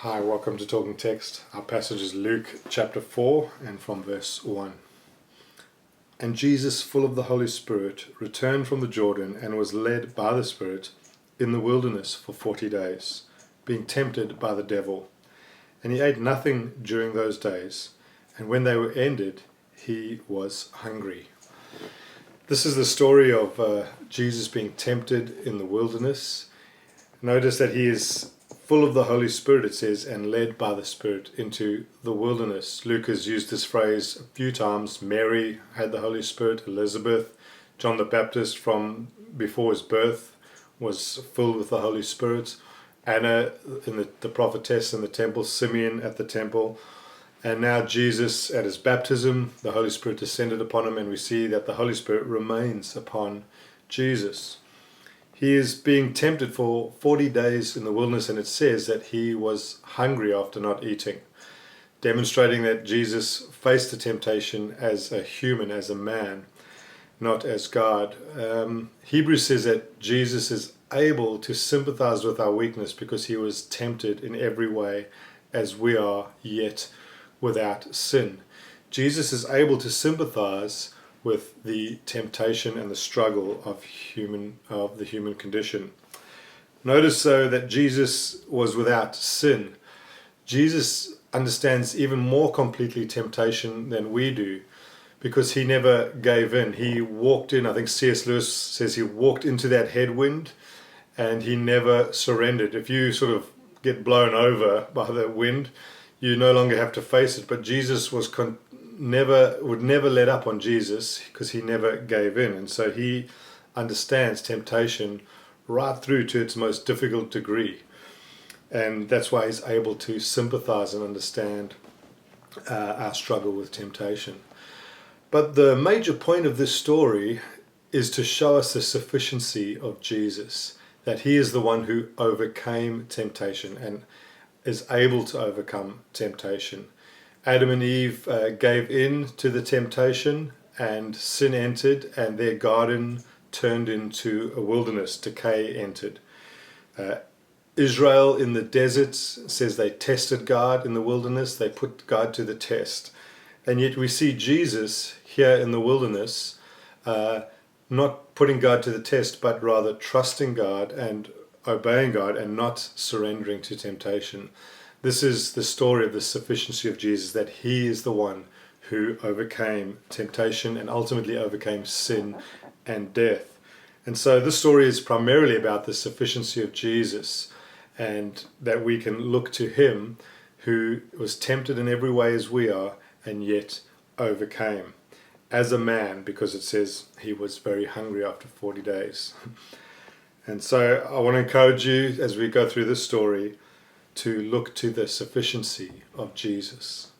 Hi, welcome to Talking Text. Our passage is Luke chapter 4 and from verse 1. And Jesus, full of the Holy Spirit, returned from the Jordan and was led by the Spirit in the wilderness for 40 days, being tempted by the devil. And he ate nothing during those days, and when they were ended, he was hungry. This is the story of Jesus being tempted in the wilderness. Notice that he is full of the Holy Spirit, it says, and led by the Spirit into the wilderness. Luke has used this phrase a few times. Mary had the Holy Spirit. Elizabeth, John the Baptist from before his birth was filled with the Holy Spirit. Anna, the prophetess in the temple. Simeon at the temple. And now Jesus at his baptism, the Holy Spirit descended upon him, and we see that the Holy Spirit remains upon Jesus. He is being tempted for 40 days in the wilderness, and it says that he was hungry after not eating, demonstrating that Jesus faced the temptation as a human, as a man, not as God. Hebrews says that Jesus is able to sympathize with our weakness because he was tempted in every way as we are, yet without sin. Jesus is able to sympathize with the temptation and the struggle of the human condition. Notice though that Jesus was without sin. Jesus understands even more completely temptation than we do because he never gave in. He walked in, I think C.S. Lewis says he walked into that headwind and he never surrendered. If you sort of get blown over by the wind, you no longer have to face it, but Jesus would never let up on Jesus because he never gave in, and so he understands temptation right through to its most difficult degree, and that's why he's able to sympathize and understand our struggle with temptation. But the major point of this story is to show us the sufficiency of Jesus, that he is the one who overcame temptation and is able to overcome temptation. Adam and Eve gave in to the temptation and sin entered, and their garden turned into a wilderness. Decay entered. Israel in the desert says they tested God in the wilderness. They put God to the test. And yet we see Jesus here in the wilderness not putting God to the test, but rather trusting God and obeying God and not surrendering to temptation. This is the story of the sufficiency of Jesus, that he is the one who overcame temptation and ultimately overcame sin and death. And so this story is primarily about the sufficiency of Jesus, and that we can look to him who was tempted in every way as we are and yet overcame as a man, because it says he was very hungry after 40 days. And so I want to encourage you as we go through this story to look to the sufficiency of Jesus.